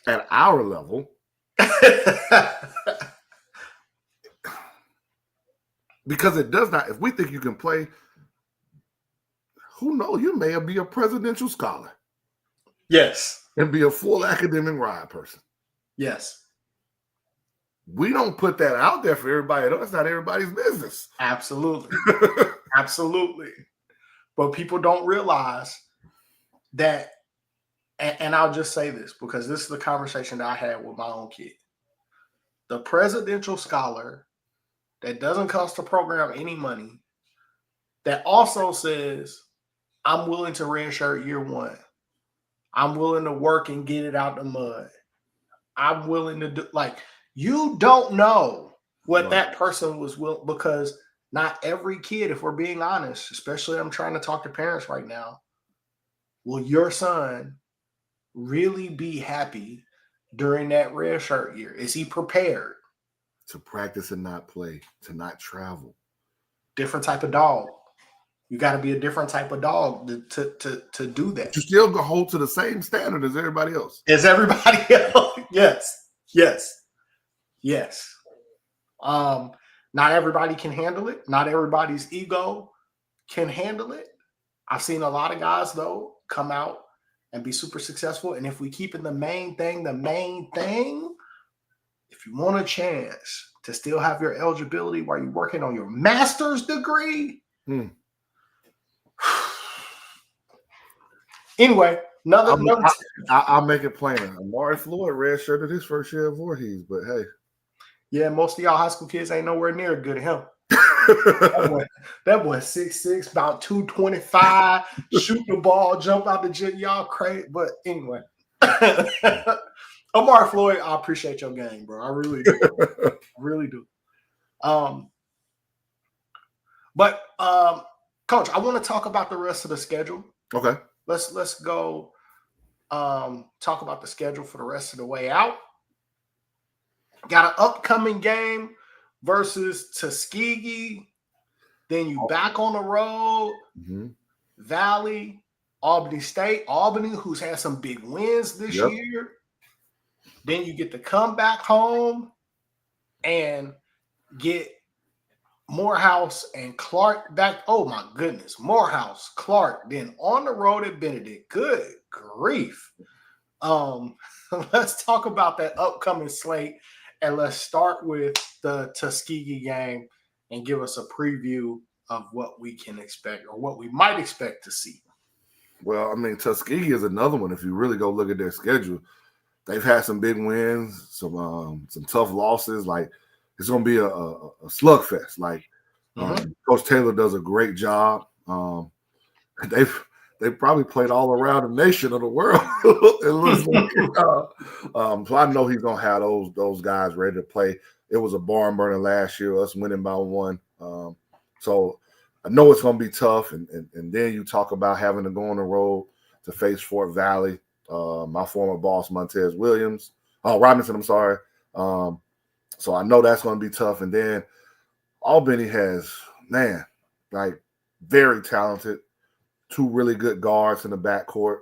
At our level, because it does not, if we think you can play, who knows, you may be a presidential scholar. Yes. And be a full academic ride person. Yes. We don't put that out there for everybody. That's not everybody's business. Absolutely. Absolutely. But people don't realize that, and I'll just say this because this is the conversation that I had with my own kid. The presidential scholar that doesn't cost the program any money, that also says, I'm willing to redshirt year one. I'm willing to work and get it out the mud. I'm willing to do, like, you don't know what that person was willing, because not every kid, if we're being honest, especially I'm trying to talk to parents right now, will your son really be happy during that red shirt year? Is he prepared? To practice and not play, to not travel. Different type of dog. You got to be a different type of dog to do that. But you still go hold to the same standard as everybody else. As everybody else. Yes. Yes. Yes. Not everybody can handle it. Not everybody's ego can handle it. I've seen a lot of guys, though, come out and be super successful. And if we keep in the main thing, if you want a chance to still have your eligibility while you're working on your master's degree. Anyway, I'll make it plainer. Amari Floyd redshirted his first year of Voorhees, but hey. Yeah, most of y'all high school kids ain't nowhere near good as him. that boy 6'6", about 225, shoot the ball, jump out the gym, y'all crazy. But anyway. Amari Floyd, I appreciate your game, bro. I really do. I really do. But Coach, I want to talk about the rest of the schedule. Okay. Let's go talk about the schedule for the rest of the way out. Got an upcoming game versus Tuskegee. Then you back on the road. Valley, Albany State. Albany, who's had some big wins this year. Then you get to come back home and get Morehouse and Clark back. Oh, my goodness. Morehouse, Clark, then on the road at Benedict. Good grief. Let's talk about that upcoming slate, and let's start with the Tuskegee game and give us a preview of what we can expect or what we might expect to see. Well, I mean, Tuskegee is another one. If you really go look at their schedule, they've had some big wins, some tough losses. Like, it's going to be a slugfest. Like, Coach Taylor does a great job. They've probably played all around the nation of the world. It looks like, so I know he's going to have those guys ready to play. It was a barn burner last year, us winning by one. So I know it's going to be tough, and then you talk about having to go on the road to face Fort Valley, my former boss Montez Robinson. I'm sorry. So I know that's going to be tough, and then Albany has like very talented, two really good guards in the backcourt.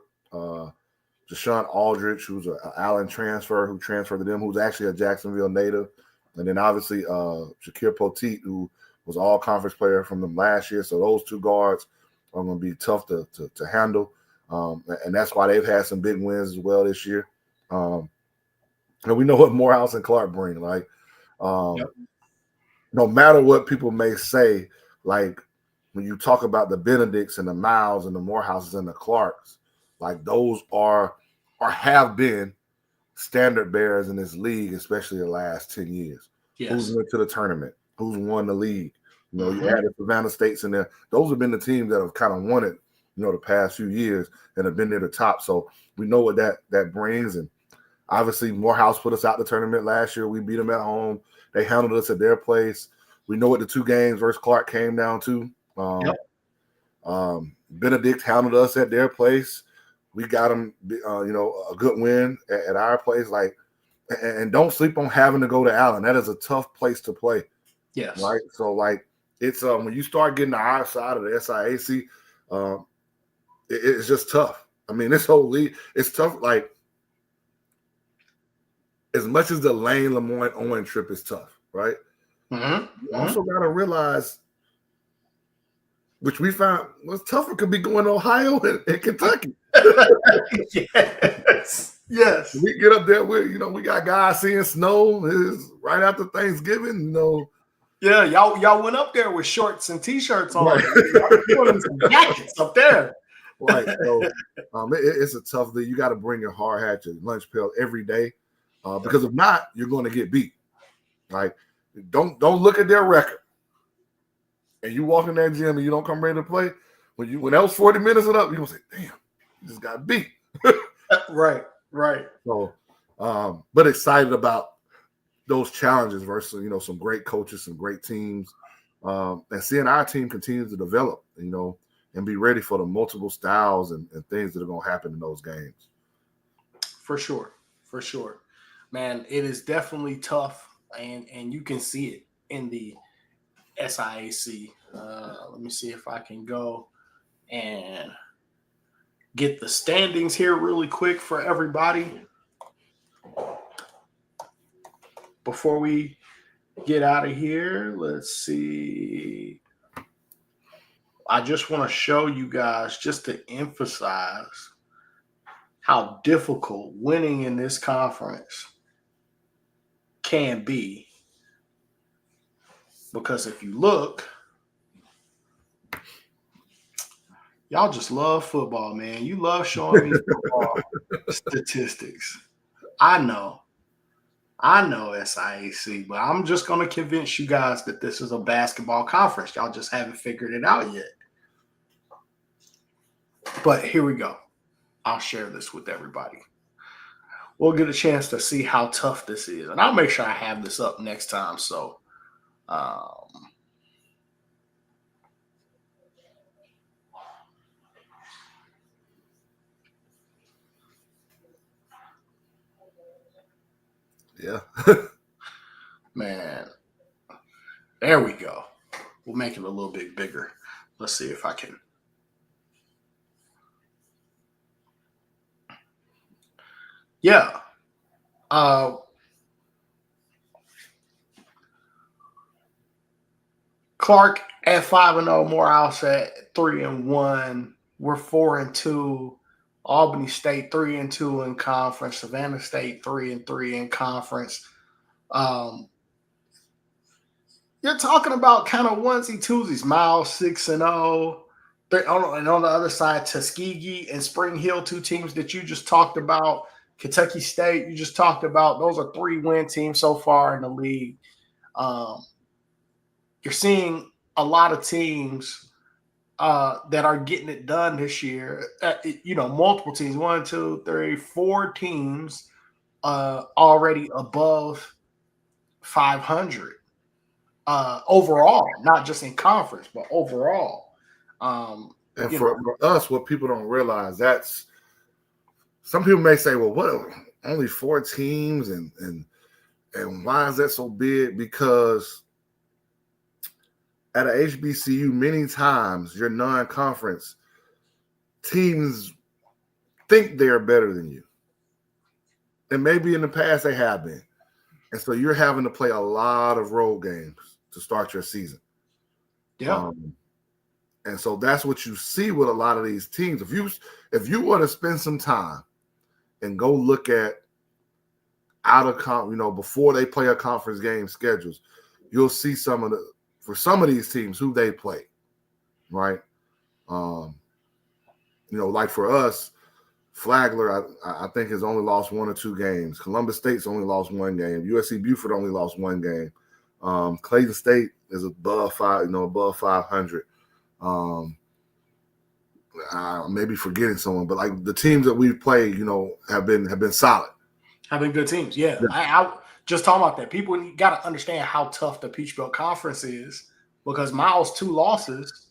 Deshaun Aldridge, who's an Allen transfer, who transferred to them, who's actually a Jacksonville native, and then obviously Shakir Poteet, who was all conference player from them last year. So those two guards are going to be tough to handle. And that's why they've had some big wins as well this year. And we know what Morehouse and Clark bring. Like, no matter what people may say, like when you talk about the Benedicts and the Miles and the Morehouses and the Clarks, like those are or have been standard bearers in this league, especially the last 10 years. Yes. Who's went to the tournament? Who's won the league? You know, you added Savannah States in there. Those have been the teams that have kind of won it, you know, the past few years and have been near the top. So we know what that brings. And obviously Morehouse put us out the tournament last year. We beat them at home. They handled us at their place. We know what the two games versus Clark came down to. Benedict handled us at their place. We got them, a good win at our place. Like, and don't sleep on having to go to Allen. That is a tough place to play. Yes. Right. So like it's when you start getting to our side of the SIAC, it's just tough. I mean, this whole league, it's tough. Like as much as the Lane Lemoyne Owen trip is tough, right? You also got to realize, which we found was tougher, could be going to Ohio and Kentucky. Yes. We get up there with, we got guys seeing snow. It's right after Thanksgiving, Yeah, y'all went up there with shorts and t-shirts on. Right. Some jackets up there. Right. So it's a tough league. You got to bring your hard hat, your lunch pail every day. Because if not, you're going to get beat. Like, don't look at their record. And you walk in that gym and you don't come ready to play. When that was 40 minutes and up, you're going to say, damn, you just got beat. Right. So, but excited about those challenges versus, some great coaches, some great teams, and seeing our team continue to develop, and be ready for the multiple styles and things that are going to happen in those games. For sure. Man, it is definitely tough, and you can see it in the SIAC. Let me see if I can go and get the standings here really quick for everybody before we get out of here. Let's see. I just want to show you guys, just to emphasize how difficult winning in this conference can be. Because if you look, y'all just love football, man. You love showing me football statistics. I know SIAC, but I'm just going to convince you guys that this is a basketball conference. Y'all just haven't figured it out yet. But here we go. I'll share this with everybody. We'll get a chance to see how tough this is. And I'll make sure I have this up next time. So, yeah. Man, there we go. We'll make it a little bit bigger. Let's see if I can. Yeah. Clark at 5-0, Morehouse at 3-1. We're 4-2. Albany State 3-2 in conference. Savannah State 3-3 in conference. You're talking about kind of onesie twosies. Miles 6-0. And on the other side, Tuskegee and Spring Hill, two teams that you just talked about. Kentucky State, you just talked about. Those are 3-win teams so far in the league. You're seeing a lot of teams that are getting it done this year. Multiple teams, 1, 2, 3, 4 teams already above 500. overall, not just in conference, but overall. And for us, what people don't realize, that's some people may say, well, what, only 4 teams and why is that so big? Because at a HBCU, many times your non-conference teams think they're better than you. And maybe in the past they have been. And so you're having to play a lot of road games to start your season. Yeah. And so that's what you see with a lot of these teams. If you were to spend some time and go look at before they play a conference game schedules, you'll see for some of these teams who they play, right? Like for us, Flagler, I think has only lost 1 or 2 games. Columbus State's only lost 1 game. USC Buford only lost 1 game. Clayton State is above 500. I may be forgetting someone, but like the teams that we've played, have been solid. Have been good teams. Yeah. I just talking about that. People got to understand how tough the Peach Belt Conference is, because Miles' 2 losses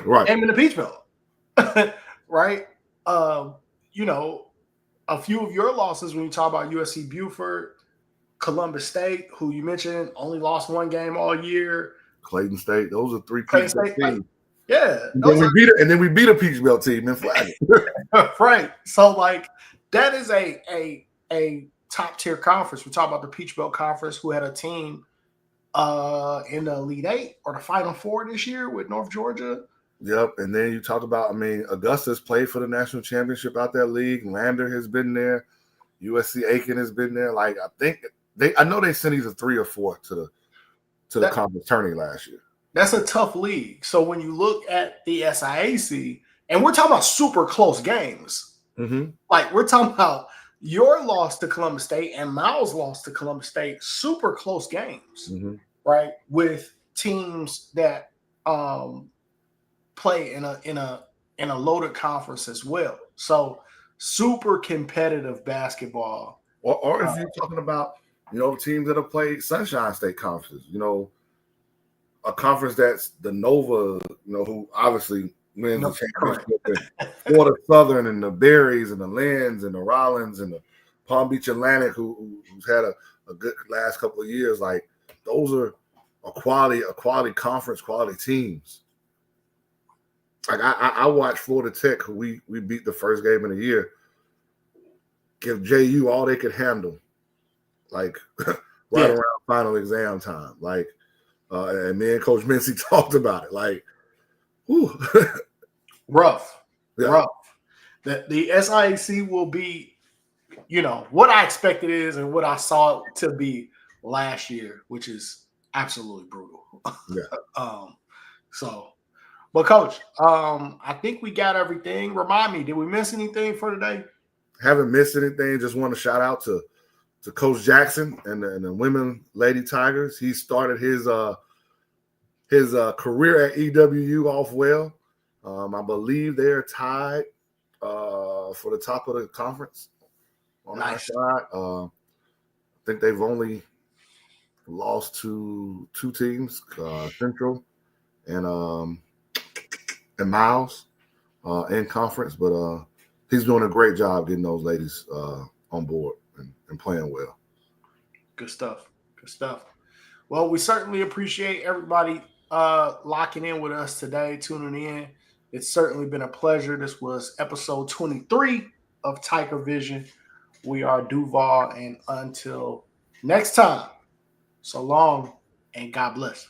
right. came in the Peach Belt. Right. A few of your losses when you talk about USC Buford, Columbus State, who you mentioned only lost 1 game all year. Clayton State. Those are 3 Peach Belt teams. Yeah. And then we beat a Peach Belt team in Flagler. Right. So like that is a top tier conference. We talk about the Peach Belt Conference, who had a team in the Elite 8 or the Final 4 this year with North Georgia. Yep. And then you talk about, Augusta's played for the national championship out that league. Lander has been there. USC Aiken has been there. Like, I know they sent either 3 or 4 to the conference tourney last year. That's a tough league. So when you look at the SIAC, and we're talking about super close games, like we're talking about your loss to Columbus State and Miles' loss to Columbus State, super close games, right? With teams that play in a loaded conference as well. So super competitive basketball. Or if you're talking about, teams that have played Sunshine State conferences, a conference that's the Nova, who obviously wins the championship, and Florida Southern and the Berries and the Lens and the Rollins and the Palm Beach Atlantic, who's had a good last couple of years. Like, those are a quality conference, quality teams. Like I watched Florida Tech, who we beat the first game of the year, give JU all they could handle, like around final exam time. Like, and me and Coach Mincy talked about it. Like, whew. rough. The SIAC will be, what I expected is and what I saw it to be last year, which is absolutely brutal. Yeah. But Coach, I think we got everything. Remind me, did we miss anything for today? Haven't missed anything. Just want to shout out to Coach Jackson and the women Lady Tigers. He started his career at EWU off well. I believe they're tied for the top of the conference on that side. I think they've only lost to 2 teams, Central and Miles in conference, but he's doing a great job getting those ladies on board and playing well. Good stuff. Well, we certainly appreciate everybody locking in with us today, tuning in. It's certainly been a pleasure. This was episode 23 of Tiger Vision. We are Duval, and until next time, so long and God bless.